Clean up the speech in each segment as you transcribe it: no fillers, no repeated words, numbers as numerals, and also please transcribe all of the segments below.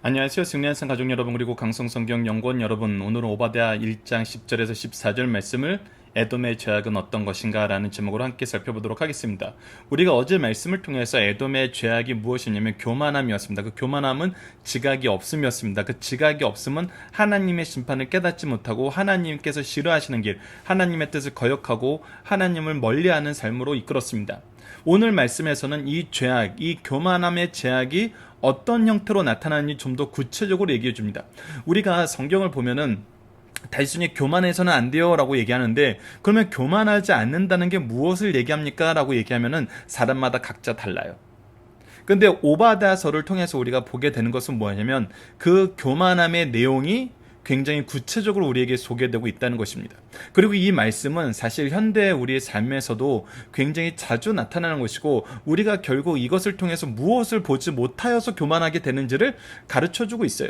안녕하세요. 승리한산 가족 여러분, 그리고 강성성경 연구원 여러분. 오늘은 오바댜 1장 10절에서 14절 말씀을 에돔의 죄악은 어떤 것인가 라는 제목으로 함께 살펴보도록 하겠습니다. 우리가 어제 말씀을 통해서 에돔의 죄악이 무엇이냐면 교만함이었습니다. 그 교만함은 지각이 없음이었습니다. 그 지각이 없음은 하나님의 심판을 깨닫지 못하고 하나님께서 싫어하시는 길, 하나님의 뜻을 거역하고 하나님을 멀리하는 삶으로 이끌었습니다. 오늘 말씀에서는 이 죄악, 이 교만함의 죄악이 어떤 형태로 나타나는지 좀 더 구체적으로 얘기해 줍니다. 우리가 성경을 보면은 단순히 교만해서는 안 돼요 라고 얘기하는데, 그러면 교만하지 않는다는 게 무엇을 얘기합니까? 라고 얘기하면은 사람마다 각자 달라요. 근데 오바댜서를 통해서 우리가 보게 되는 것은 뭐냐면 그 교만함의 내용이 굉장히 구체적으로 우리에게 소개되고 있다는 것입니다. 그리고 이 말씀은 사실 현대 우리의 삶에서도 굉장히 자주 나타나는 것이고, 우리가 결국 이것을 통해서 무엇을 보지 못하여서 교만하게 되는지를 가르쳐주고 있어요.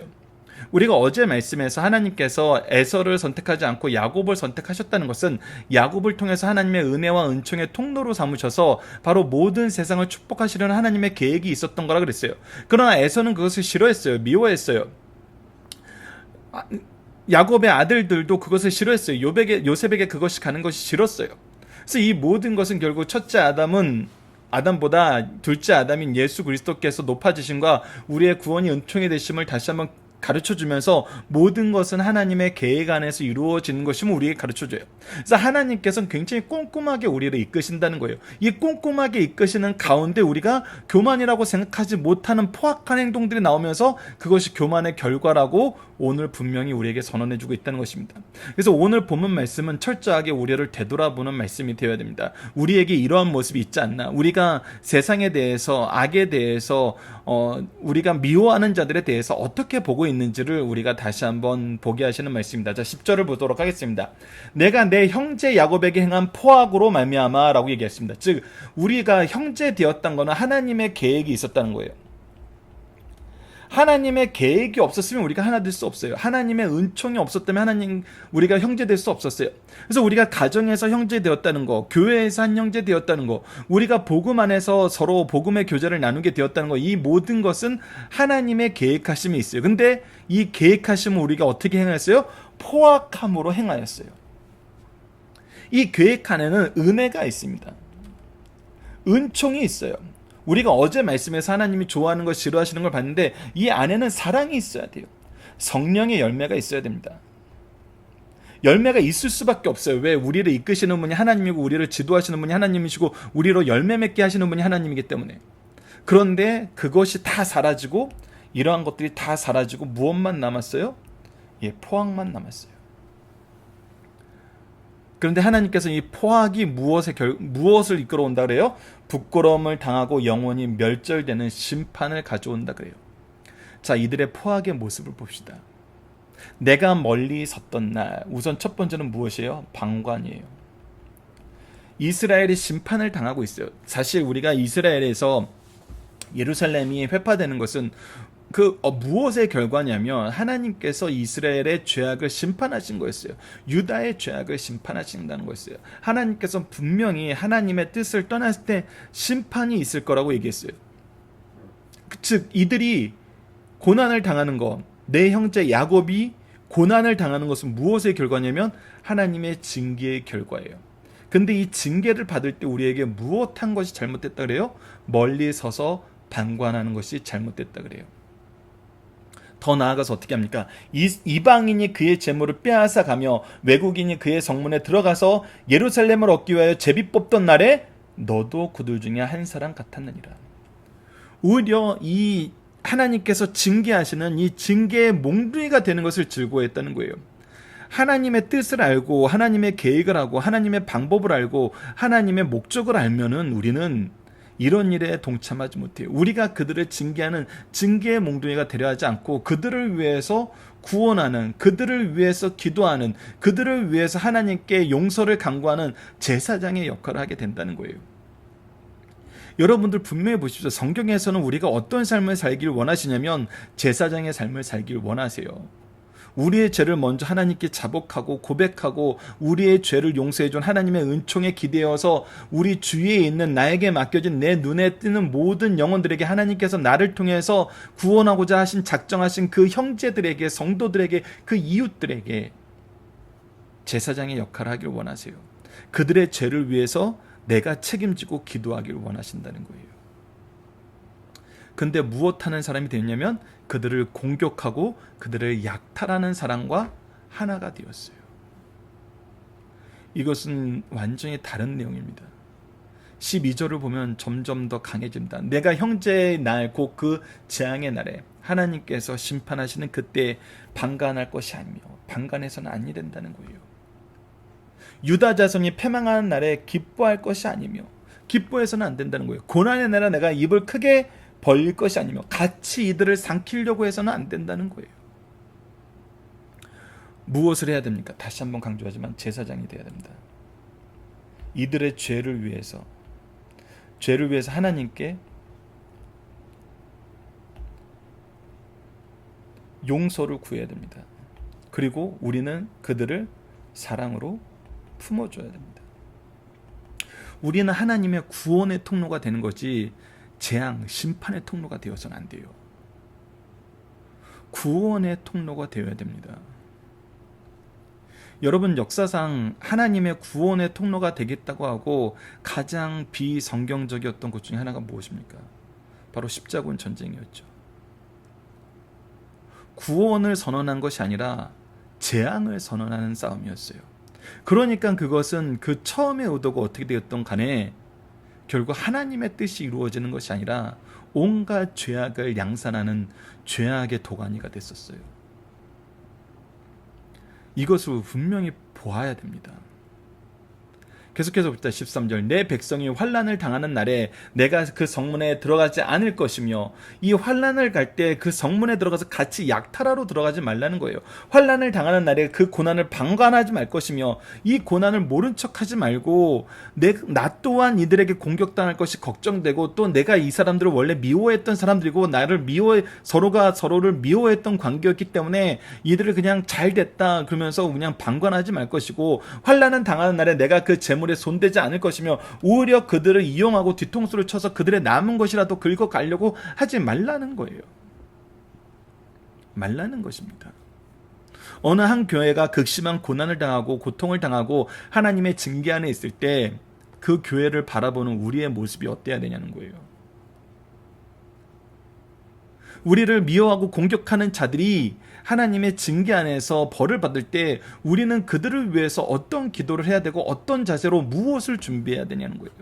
우리가 어제 말씀에서 하나님께서 에서를 선택하지 않고 야곱을 선택하셨다는 것은 야곱을 통해서 하나님의 은혜와 은총의 통로로 삼으셔서 바로 모든 세상을 축복하시려는 하나님의 계획이 있었던 거라 그랬어요. 그러나 에서는 그것을 싫어했어요. 미워했어요. 야곱의 아들들도 그것을 싫어했어요. 요셉에게 그것이 가는 것이 싫었어요. 그래서 이 모든 것은 결국 첫째 아담보다 둘째 아담인 예수 그리스도께서 높아지심과 우리의 구원이 은총이 되심을 다시 한번 가르쳐주면서 모든 것은 하나님의 계획 안에서 이루어지는 것임을 우리에게 가르쳐줘요. 그래서 하나님께서는 굉장히 꼼꼼하게 우리를 이끄신다는 거예요. 이 꼼꼼하게 이끄시는 가운데 우리가 교만이라고 생각하지 못하는 포악한 행동들이 나오면서 그것이 교만의 결과라고 오늘 분명히 우리에게 선언해주고 있다는 것입니다. 그래서 오늘 본문 말씀은 철저하게 우리를 되돌아보는 말씀이 되어야 됩니다. 우리에게 이러한 모습이 있지 않나, 우리가 세상에 대해서, 악에 대해서, 우리가 미워하는 자들에 대해서 어떻게 보고 있는지를 우리가 다시 한번 보게 하시는 말씀입니다. 자, 10절을 보도록 하겠습니다. 내가 내 형제 야곱에게 행한 포악으로 말미암아 라고 얘기했습니다. 즉 우리가 형제 되었던 것은 하나님의 계획이 있었다는 거예요. 하나님의 계획이 없었으면 우리가 하나 될 수 없어요. 하나님의 은총이 없었다면 우리가 형제 될 수 없었어요. 그래서 우리가 가정에서 형제 되었다는 거, 교회에서 한 형제 되었다는 거, 우리가 복음 안에서 서로 복음의 교제를 나누게 되었다는 거, 이 모든 것은 하나님의 계획하심이 있어요. 근데 이 계획하심을 우리가 어떻게 행했어요? 포악함으로 행하였어요. 이 계획 안에는 은혜가 있습니다. 은총이 있어요. 우리가 어제 말씀에서 하나님이 좋아하는 것, 싫어하시는 걸 봤는데 이 안에는 사랑이 있어야 돼요. 성령의 열매가 있어야 됩니다. 열매가 있을 수밖에 없어요. 왜? 우리를 이끄시는 분이 하나님이고 우리를 지도하시는 분이 하나님이시고 우리로 열매 맺게 하시는 분이 하나님이기 때문에. 그런데 그것이 다 사라지고, 이러한 것들이 다 사라지고 무엇만 남았어요? 포악만 남았어요. 그런데 하나님께서 이 포악이 무엇을 이끌어온다 그래요? 부끄러움을 당하고 영원히 멸절되는 심판을 가져온다 그래요. 자, 이들의 포악의 모습을 봅시다. 내가 멀리 섰던 날, 우선 첫 번째는 무엇이에요? 방관이에요. 이스라엘이 심판을 당하고 있어요. 사실 우리가 이스라엘에서 예루살렘이 회파되는 것은 무엇의 결과냐면 하나님께서 이스라엘의 죄악을 심판하신 거였어요. 유다의 죄악을 심판하신다는 거였어요. 하나님께서 분명히 하나님의 뜻을 떠났을 때 심판이 있을 거라고 얘기했어요. 즉 이들이 고난을 당하는 것, 내 형제 야곱이 고난을 당하는 것은 무엇의 결과냐면 하나님의 징계의 결과예요. 근데 이 징계를 받을 때 우리에게 무엇한 것이 잘못됐다 그래요? 멀리 서서 방관하는 것이 잘못됐다 그래요. 더 나아가서 어떻게 합니까? 이방인이 그의 재물을 빼앗아 가며 외국인이 그의 성문에 들어가서 예루살렘을 얻기 위하여 제비 뽑던 날에 너도 그들 중에 한 사람 같았느니라. 오히려 이 하나님께서 징계하시는 이 징계의 몽둥이가 되는 것을 즐거워했다는 거예요. 하나님의 뜻을 알고 하나님의 계획을 하고 하나님의 방법을 알고 하나님의 목적을 알면은 우리는 이런 일에 동참하지 못해요. 우리가 그들을 징계하는 징계의 몽둥이가 되려 하지 않고 그들을 위해서 구원하는, 그들을 위해서 기도하는, 그들을 위해서 하나님께 용서를 간구하는 제사장의 역할을 하게 된다는 거예요. 여러분들 분명히 보십시오. 성경에서는 우리가 어떤 삶을 살길 원하시냐면 제사장의 삶을 살길 원하세요. 우리의 죄를 먼저 하나님께 자복하고 고백하고 우리의 죄를 용서해준 하나님의 은총에 기대어서 우리 주위에 있는 나에게 맡겨진 내 눈에 띄는 모든 영혼들에게 하나님께서 나를 통해서 구원하고자 하신 작정하신 그 형제들에게, 성도들에게, 그 이웃들에게 제사장의 역할을 하길 원하세요. 그들의 죄를 위해서 내가 책임지고 기도하길 원하신다는 거예요. 근데 무엇하는 사람이 되었냐면 그들을 공격하고 그들을 약탈하는 사람과 하나가 되었어요. 이것은 완전히 다른 내용입니다. 12절을 보면 점점 더 강해집니다. 내가 형제의 날, 곧 그 재앙의 날에 하나님께서 심판하시는 그때 방관할 것이 아니며 방관해서는 아니 된다는 거예요. 유다 자손이 패망하는 날에 기뻐할 것이 아니며 기뻐해서는 안 된다는 거예요. 고난의 날에 내가 입을 크게 벌릴 것이 아니며 같이 이들을 삼키려고 해서는 안 된다는 거예요. 무엇을 해야 됩니까? 다시 한번 강조하지만 제사장이 돼야 됩니다. 이들의 죄를 위해서 하나님께 용서를 구해야 됩니다. 그리고 우리는 그들을 사랑으로 품어줘야 됩니다. 우리는 하나님의 구원의 통로가 되는 거지 재앙, 심판의 통로가 되어서는 안 돼요. 구원의 통로가 되어야 됩니다. 여러분, 역사상 하나님의 구원의 통로가 되겠다고 하고 가장 비성경적이었던 것 중에 하나가 무엇입니까? 바로 십자군 전쟁이었죠. 구원을 선언한 것이 아니라 재앙을 선언하는 싸움이었어요. 그러니까 그것은 그 처음의 의도가 어떻게 되었던 간에 결국 하나님의 뜻이 이루어지는 것이 아니라 온갖 죄악을 양산하는 죄악의 도가니가 됐었어요. 이것을 분명히 보아야 됩니다. 계속해서 봅시다. 13절 내 백성이 환난을 당하는 날에 내가 그 성문에 들어가지 않을 것이며 이 환난을 갈 때 그 성문에 들어가서 같이 약탈하러 들어가지 말라는 거예요. 환난을 당하는 날에 그 고난을 방관하지 말 것이며 이 고난을 모른 척하지 말고 나 또한 이들에게 공격당할 것이 걱정되고 또 내가 이 사람들을 원래 미워했던 사람들이고 서로가 서로를 미워했던 관계였기 때문에 이들을 그냥 잘 됐다 그러면서 그냥 방관하지 말 것이고 환난을 당하는 날에 내가 그 재물에 손대지 않을 것이며 오히려 그들을 이용하고 뒤통수를 쳐서 그들의 남은 것이라도 긁어가려고 하지 말라는 거예요. 말라는 것입니다. 어느 한 교회가 극심한 고난을 당하고 고통을 당하고 하나님의 징계 안에 있을 때 그 교회를 바라보는 우리의 모습이 어때야 되냐는 거예요. 우리를 미워하고 공격하는 자들이 하나님의 징계 안에서 벌을 받을 때 우리는 그들을 위해서 어떤 기도를 해야 되고 어떤 자세로 무엇을 준비해야 되냐는 거예요.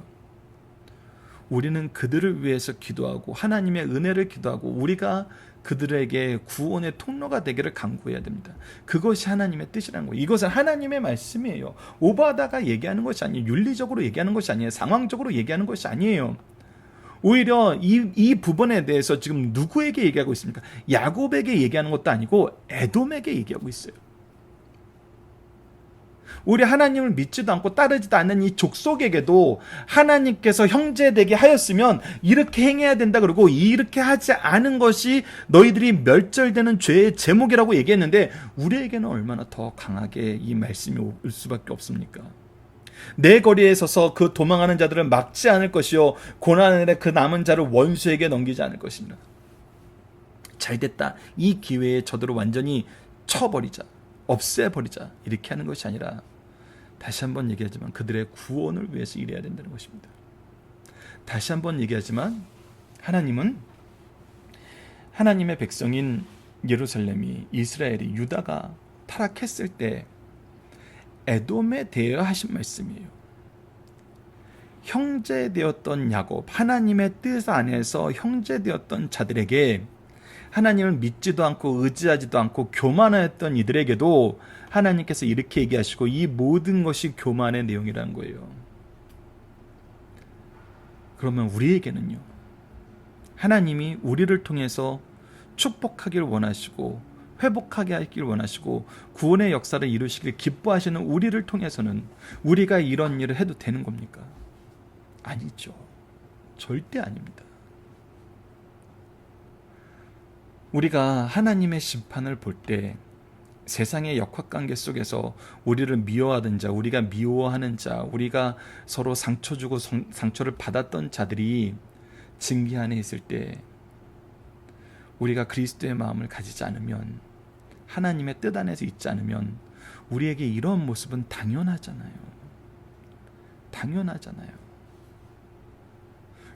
우리는 그들을 위해서 기도하고 하나님의 은혜를 기도하고 우리가 그들에게 구원의 통로가 되기를 간구해야 됩니다. 그것이 하나님의 뜻이라는 거예요. 이것은 하나님의 말씀이에요. 오바하다가 얘기하는 것이 아니에요. 윤리적으로 얘기하는 것이 아니에요. 상황적으로 얘기하는 것이 아니에요. 오히려 이 부분에 대해서 지금 누구에게 얘기하고 있습니까? 야곱에게 얘기하는 것도 아니고 에돔에게 얘기하고 있어요. 우리 하나님을 믿지도 않고 따르지도 않는 이 족속에게도 하나님께서 형제되게 하였으면 이렇게 행해야 된다 그러고 이렇게 하지 않은 것이 너희들이 멸절되는 죄의 제목이라고 얘기했는데 우리에게는 얼마나 더 강하게 이 말씀이 올 수밖에 없습니까? 내 거리에 서서 그 도망하는 자들을 막지 않을 것이요 고난의 그 남은 자를 원수에게 넘기지 않을 것입니다. 잘됐다. 이 기회에 저들을 완전히 쳐버리자. 없애버리자. 이렇게 하는 것이 아니라 다시 한번 얘기하지만 그들의 구원을 위해서 일해야 된다는 것입니다. 다시 한번 얘기하지만 하나님은 하나님의 백성인 예루살렘이 이스라엘이 유다가 타락했을 때 에돔에 대하여 하신 말씀이에요. 형제되었던 야곱, 하나님의 뜻 안에서 형제되었던 자들에게 하나님을 믿지도 않고 의지하지도 않고 교만했던 이들에게도 하나님께서 이렇게 얘기하시고 이 모든 것이 교만의 내용이라는 거예요. 그러면 우리에게는요. 하나님이 우리를 통해서 축복하길 원하시고 회복하게 하길 원하시고 구원의 역사를 이루시길 기뻐하시는 우리를 통해서는 우리가 이런 일을 해도 되는 겁니까? 아니죠. 절대 아닙니다. 우리가 하나님의 심판을 볼 때 세상의 역학관계 속에서 우리를 미워하던 자, 우리가 미워하는 자, 우리가 서로 상처 주고 상처를 받았던 자들이 징계 안에 있을 때 우리가 그리스도의 마음을 가지지 않으면, 하나님의 뜻 안에서 있지 않으면 우리에게 이런 모습은 당연하잖아요. 당연하잖아요.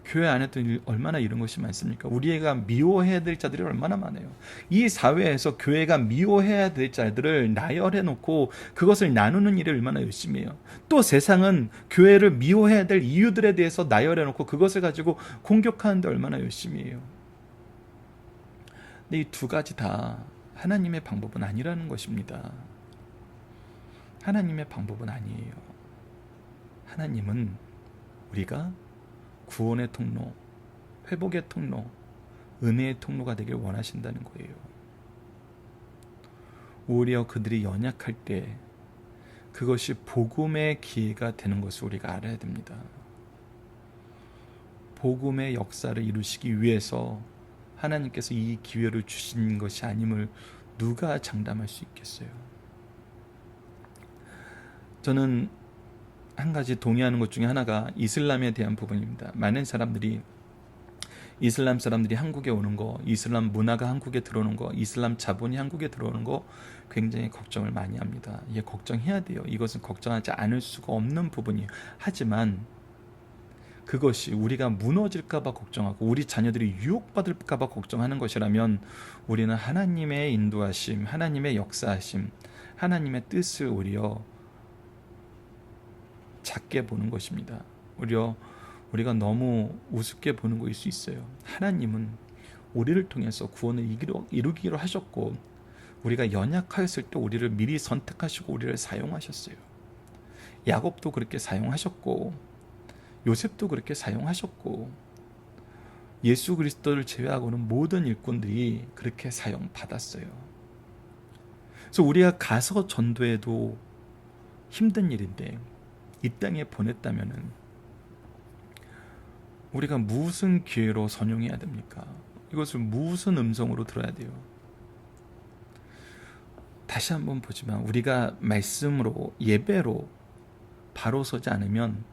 교회 안에도 얼마나 이런 것이 많습니까? 우리가 미워해야 될 자들이 얼마나 많아요. 이 사회에서 교회가 미워해야 될 자들을 나열해 놓고 그것을 나누는 일을 얼마나 열심히 해요. 또 세상은 교회를 미워해야 될 이유들에 대해서 나열해 놓고 그것을 가지고 공격하는데 얼마나 열심히 해요. 근데 이 두 가지 다 하나님의 방법은 아니라는 것입니다. 하나님의 방법은 아니에요. 하나님은 우리가 구원의 통로, 회복의 통로, 은혜의 통로가 되길 원하신다는 거예요. 오히려 그들이 연약할 때 그것이 복음의 기회가 되는 것을 우리가 알아야 됩니다. 복음의 역사를 이루시기 위해서 하나님께서 이 기회를 주신 것이 아님을 누가 장담할 수 있겠어요? 저는 한 가지 동의하는 것 중에 하나가 이슬람에 대한 부분입니다. 많은 사람들이 이슬람 사람들이 한국에 오는 거, 이슬람 문화가 한국에 들어오는 거, 이슬람 자본이 한국에 들어오는 거 굉장히 걱정을 많이 합니다. 이게 걱정해야 돼요. 이것은 걱정하지 않을 수가 없는 부분이에요. 하지만 그것이 우리가 무너질까 봐 걱정하고 우리 자녀들이 유혹받을까 봐 걱정하는 것이라면 우리는 하나님의 인도하심, 하나님의 역사하심, 하나님의 뜻을 오히려 작게 보는 것입니다. 오히려 우리가 너무 우습게 보는 것일 수 있어요. 하나님은 우리를 통해서 구원을 이루기로 하셨고, 우리가 연약하였을 때 우리를 미리 선택하시고 우리를 사용하셨어요. 야곱도 그렇게 사용하셨고, 요셉도 그렇게 사용하셨고, 예수 그리스도를 제외하고는 모든 일꾼들이 그렇게 사용받았어요. 그래서 우리가 가서 전도해도 힘든 일인데 이 땅에 보냈다면은 우리가 무슨 기회로 선용해야 됩니까? 이것을 무슨 음성으로 들어야 돼요? 다시 한번 보지만 우리가 말씀으로, 예배로 바로 서지 않으면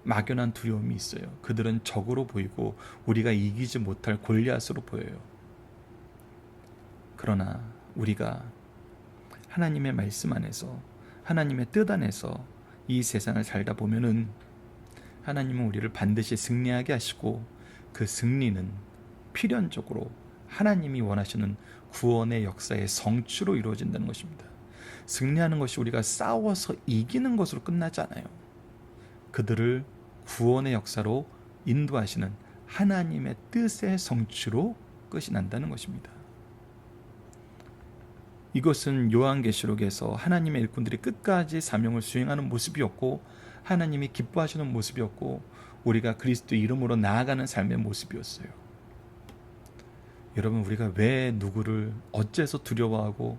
막연한 두려움이 있어요. 그들은 적으로 보이고 우리가 이기지 못할 골리앗으로 보여요. 그러나 우리가 하나님의 말씀 안에서, 하나님의 뜻 안에서 이 세상을 살다 보면은 하나님은 우리를 반드시 승리하게 하시고, 그 승리는 필연적으로 하나님이 원하시는 구원의 역사의 성취로 이루어진다는 것입니다. 승리하는 것이 우리가 싸워서 이기는 것으로 끝나지 않아요. 그들을 구원의 역사로 인도하시는 하나님의 뜻의 성취로 끝이 난다는 것입니다. 이것은 요한계시록에서 하나님의 일꾼들이 끝까지 사명을 수행하는 모습이었고, 하나님이 기뻐하시는 모습이었고, 우리가 그리스도 이름으로 나아가는 삶의 모습이었어요. 여러분, 우리가 왜 누구를 어째서 두려워하고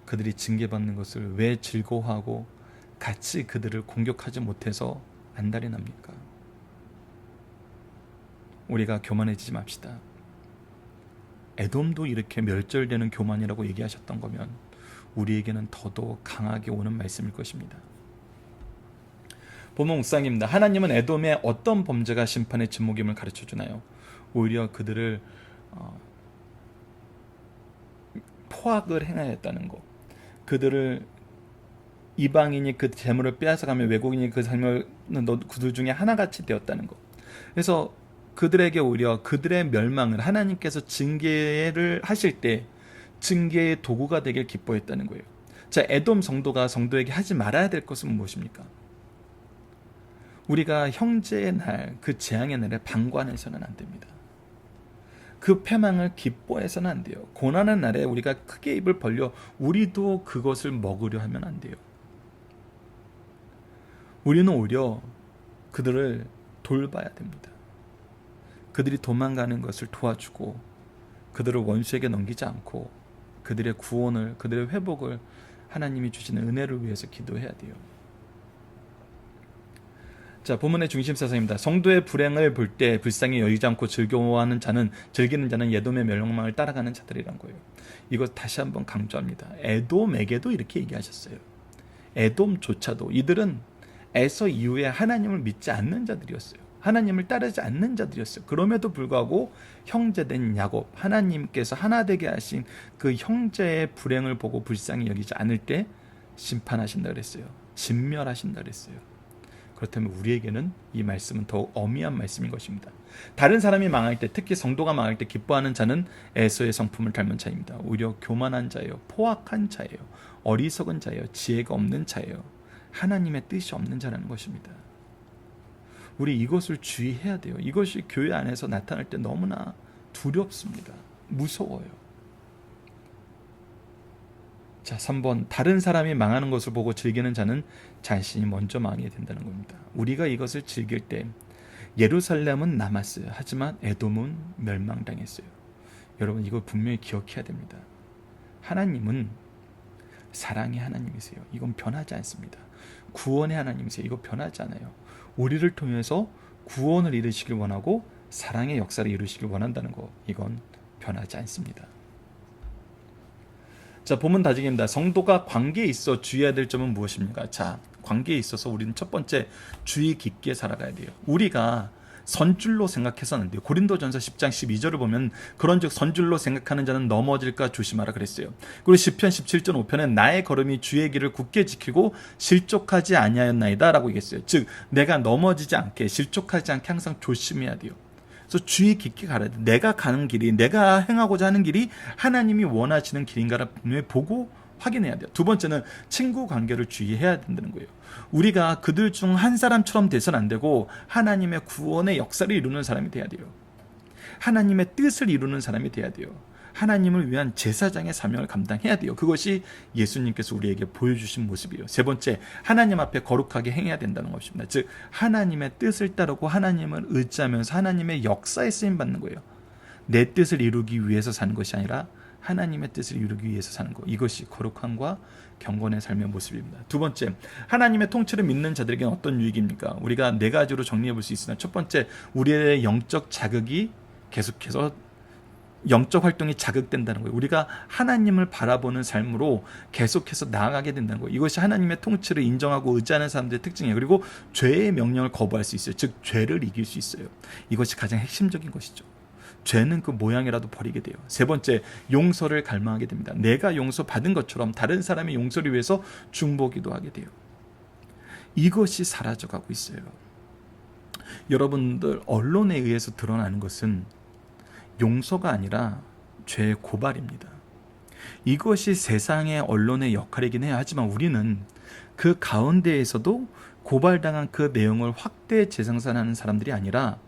그들이 징계받는 것을 왜 즐거워하고 같이 그들을 공격하지 못해서 안달이 납니까? 우리가 교만해지지 맙시다. 에돔도 이렇게 멸절되는 교만이라고 얘기하셨던 거면 우리에게는 더더욱 강하게 오는 말씀일 것입니다. 본문 묵상입니다. 하나님은 에돔의 어떤 범죄가 심판의 진목임을 가르쳐주나요? 오히려 그들을 포악을 행하였다는 것, 그들을 이방인이 그 재물을 빼앗아가며 외국인이 그 재물을 그들 중에 하나같이 되었다는 것. 그래서 그들에게 오히려 그들의 멸망을 하나님께서 징계를 하실 때 징계의 도구가 되길 기뻐했다는 거예요. 자, 에돔 성도가 성도에게 하지 말아야 될 것은 무엇입니까? 우리가 형제의 날, 그 재앙의 날에 방관해서는 안 됩니다. 그 패망을 기뻐해서는 안 돼요. 고난의 날에 우리가 크게 입을 벌려 우리도 그것을 먹으려 하면 안 돼요. 우리는 오히려 그들을 돌봐야 됩니다. 그들이 도망가는 것을 도와주고 그들을 원수에게 넘기지 않고 그들의 구원을, 그들의 회복을 하나님이 주시는 은혜를 위해서 기도해야 돼요. 자, 본문의 중심 사상입니다. 성도의 불행을 볼 때 불쌍히 여기지 않고 즐기는 자는 에돔의 멸망을 따라가는 자들이란 거예요. 이거 다시 한번 강조합니다. 에돔에게도 이렇게 얘기하셨어요. 에돔조차도 이들은 에서 이후에 하나님을 믿지 않는 자들이었어요. 하나님을 따르지 않는 자들이었어요. 그럼에도 불구하고 형제된 야곱, 하나님께서 하나 되게 하신 그 형제의 불행을 보고 불쌍히 여기지 않을 때 심판하신다 그랬어요. 진멸하신다 그랬어요. 그렇다면 우리에게는 이 말씀은 더욱 엄미한 말씀인 것입니다. 다른 사람이 망할 때, 특히 성도가 망할 때 기뻐하는 자는 에서의 성품을 닮은 자입니다. 오히려 교만한 자예요, 포악한 자예요, 어리석은 자예요, 지혜가 없는 자예요, 하나님의 뜻이 없는 자라는 것입니다. 우리 이것을 주의해야 돼요. 이것이 교회 안에서 나타날 때 너무나 두렵습니다. 무서워요. 자, 3번, 다른 사람이 망하는 것을 보고 즐기는 자는 자신이 먼저 망하게 된다는 겁니다. 우리가 이것을 즐길 때 예루살렘은 남았어요. 하지만 에돔은 멸망당했어요. 여러분, 이걸 분명히 기억해야 됩니다. 하나님은 사랑의 하나님이세요. 이건 변하지 않습니다. 구원의 하나님이세요. 이거 변하지 않아요. 우리를 통해서 구원을 이루시길 원하고 사랑의 역사를 이루시길 원한다는 거, 이건 변하지 않습니다. 자, 본문 다짐입니다. 성도가 관계에 있어 주의해야 될 점은 무엇입니까? 자, 관계에 있어서 우리는 첫 번째 주의 깊게 살아가야 돼요. 우리가 선줄로 생각해서는 안 돼요. 고린도전서 10장 12절을 보면 그런즉 선줄로 생각하는 자는 넘어질까 조심하라 그랬어요. 그리고 시편 17전 5편은 나의 걸음이 주의 길을 굳게 지키고 실족하지 아니하였나이다 라고 얘기했어요. 즉 내가 넘어지지 않게, 실족하지 않게 항상 조심해야 돼요. 그래서 주의 깊게 가야 돼. 내가 가는 길이, 내가 행하고자 하는 길이 하나님이 원하시는 길인가를 분명히 보고 확인해야 돼요. 두 번째는 친구 관계를 주의해야 된다는 거예요. 우리가 그들 중 한 사람처럼 돼서는 안 되고 하나님의 구원의 역사를 이루는 사람이 돼야 돼요. 하나님의 뜻을 이루는 사람이 돼야 돼요. 하나님을 위한 제사장의 사명을 감당해야 돼요. 그것이 예수님께서 우리에게 보여주신 모습이에요. 세 번째, 하나님 앞에 거룩하게 행해야 된다는 것입니다. 즉 하나님의 뜻을 따르고 하나님을 의지하면서 하나님의 역사에 쓰임받는 거예요. 내 뜻을 이루기 위해서 사는 것이 아니라 하나님의 뜻을 이루기 위해서 사는 것, 이것이 거룩함과 경건의 삶의 모습입니다. 두 번째, 하나님의 통치를 믿는 자들에게는 어떤 유익입니까? 우리가 네 가지로 정리해 볼 수 있으나, 첫 번째, 우리의 영적 자극이 계속해서 영적 활동이 자극된다는 거예요. 우리가 하나님을 바라보는 삶으로 계속해서 나아가게 된다는 거예요. 이것이 하나님의 통치를 인정하고 의지하는 사람들의 특징이에요. 그리고 죄의 명령을 거부할 수 있어요. 즉 죄를 이길 수 있어요. 이것이 가장 핵심적인 것이죠. 죄는 그 모양이라도 버리게 돼요. 세 번째, 용서를 갈망하게 됩니다. 내가 용서받은 것처럼 다른 사람의 용서를 위해서 중보기도 하게 돼요. 이것이 사라져가고 있어요. 여러분들, 언론에 의해서 드러나는 것은 용서가 아니라 죄의 고발입니다. 이것이 세상의 언론의 역할이긴 해요. 하지만 우리는 그 가운데에서도 고발당한 그 내용을 확대 재생산하는 사람들이 아니라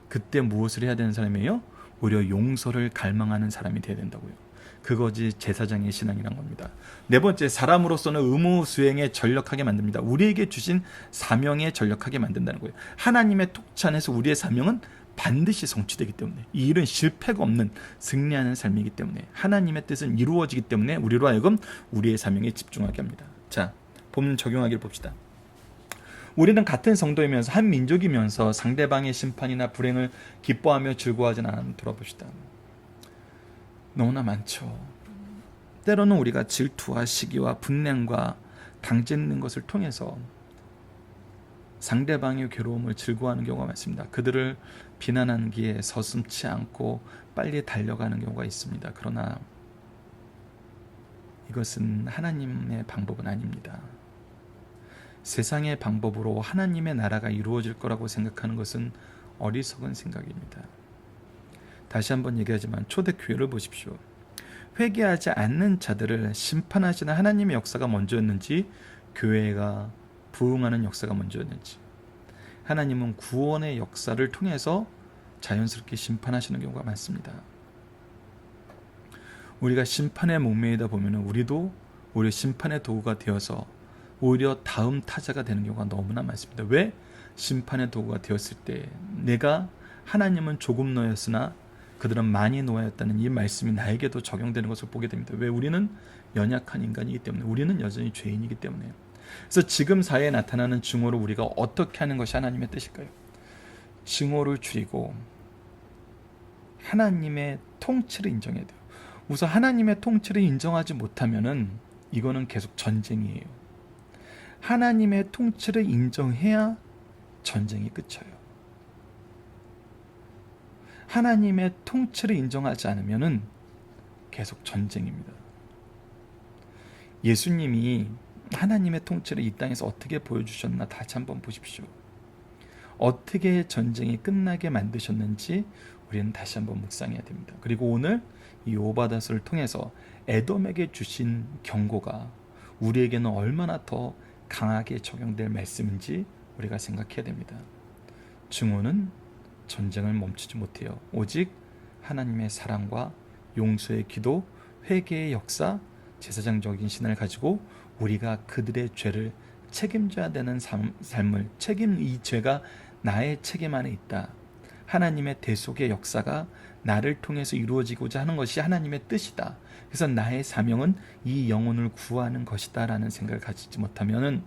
그때 무엇을 해야 되는 사람이에요? 오히려 용서를 갈망하는 사람이 되어야 된다고요. 그것이 제사장의 신앙이란 겁니다. 네 번째, 사람으로서는 의무 수행에 전력하게 만듭니다. 우리에게 주신 사명에 전력하게 만든다는 거예요. 하나님의 통치 안에서 우리의 사명은 반드시 성취되기 때문에, 이 일은 실패가 없는 승리하는 삶이기 때문에, 하나님의 뜻은 이루어지기 때문에 우리로 하여금 우리의 사명에 집중하게 합니다. 자, 본문 적용하기를 봅시다. 우리는 같은 성도이면서 한 민족이면서 상대방의 심판이나 불행을 기뻐하며 즐거워하진 않은 돌아봅시다. 너무나 많죠. 때로는 우리가 질투와 시기와 분냄과 당짓는 것을 통해서 상대방의 괴로움을 즐거워하는 경우가 많습니다. 그들을 비난하는 기에 서슴지 않고 빨리 달려가는 경우가 있습니다. 그러나 이것은 하나님의 방법은 아닙니다. 세상의 방법으로 하나님의 나라가 이루어질 거라고 생각하는 것은 어리석은 생각입니다. 다시 한번 얘기하지만 초대교회를 보십시오. 회개하지 않는 자들을 심판하시는 하나님의 역사가 먼저였는지, 교회가 부흥하는 역사가 먼저였는지, 하나님은 구원의 역사를 통해서 자연스럽게 심판하시는 경우가 많습니다. 우리가 심판에 목매이다 보면 우리도 오히려 심판의 도구가 되어서 오히려 다음 타자가 되는 경우가 너무나 많습니다. 왜? 심판의 도구가 되었을 때 내가 하나님은 조금 놓였으나 그들은 많이 놓였다는 이 말씀이 나에게도 적용되는 것을 보게 됩니다. 왜? 우리는 연약한 인간이기 때문에, 우리는 여전히 죄인이기 때문에. 그래서 지금 사회에 나타나는 증오를 우리가 어떻게 하는 것이 하나님의 뜻일까요? 증오를 줄이고 하나님의 통치를 인정해야 돼요. 우선 하나님의 통치를 인정하지 못하면은 이거는 계속 전쟁이에요. 하나님의 통치를 인정해야 전쟁이 끝쳐요. 하나님의 통치를 인정하지 않으면은 계속 전쟁입니다. 예수님이 하나님의 통치를 이 땅에서 어떻게 보여주셨나 다시 한번 보십시오. 어떻게 전쟁이 끝나게 만드셨는지 우리는 다시 한번 묵상해야 됩니다. 그리고 오늘 이 오바닷을 통해서 에돔에게 주신 경고가 우리에게는 얼마나 더 강하게 적용될 말씀인지 우리가 생각해야 됩니다. 증오는 전쟁을 멈추지 못해요. 오직 하나님의 사랑과 용서의 기도, 회개의 역사, 제사장적인 신을 가지고 우리가 그들의 죄를 책임져야 되는 삶을 이 죄가 나의 책임 안에 있다. 하나님의 대속의 역사가 나를 통해서 이루어지고자 하는 것이 하나님의 뜻이다. 그래서 나의 사명은 이 영혼을 구하는 것이다 라는 생각을 가지지 못하면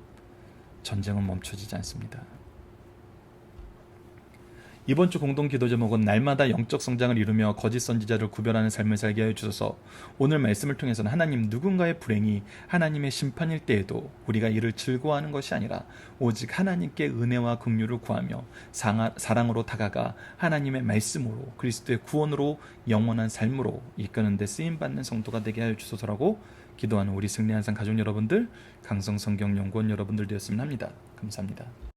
전쟁은 멈춰지지 않습니다. 이번 주 공동 기도 제목은 날마다 영적 성장을 이루며 거짓 선지자를 구별하는 삶을 살게 하여 주소서. 오늘 말씀을 통해서는 하나님, 누군가의 불행이 하나님의 심판일 때에도 우리가 이를 즐거워하는 것이 아니라 오직 하나님께 은혜와 긍휼을 구하며 사랑으로 다가가 하나님의 말씀으로 그리스도의 구원으로 영원한 삶으로 이끄는 데 쓰임받는 성도가 되게 하여 주소서라고 기도하는 우리 승리한산 가족 여러분들, 강성성경연구원 여러분들 되었으면 합니다. 감사합니다.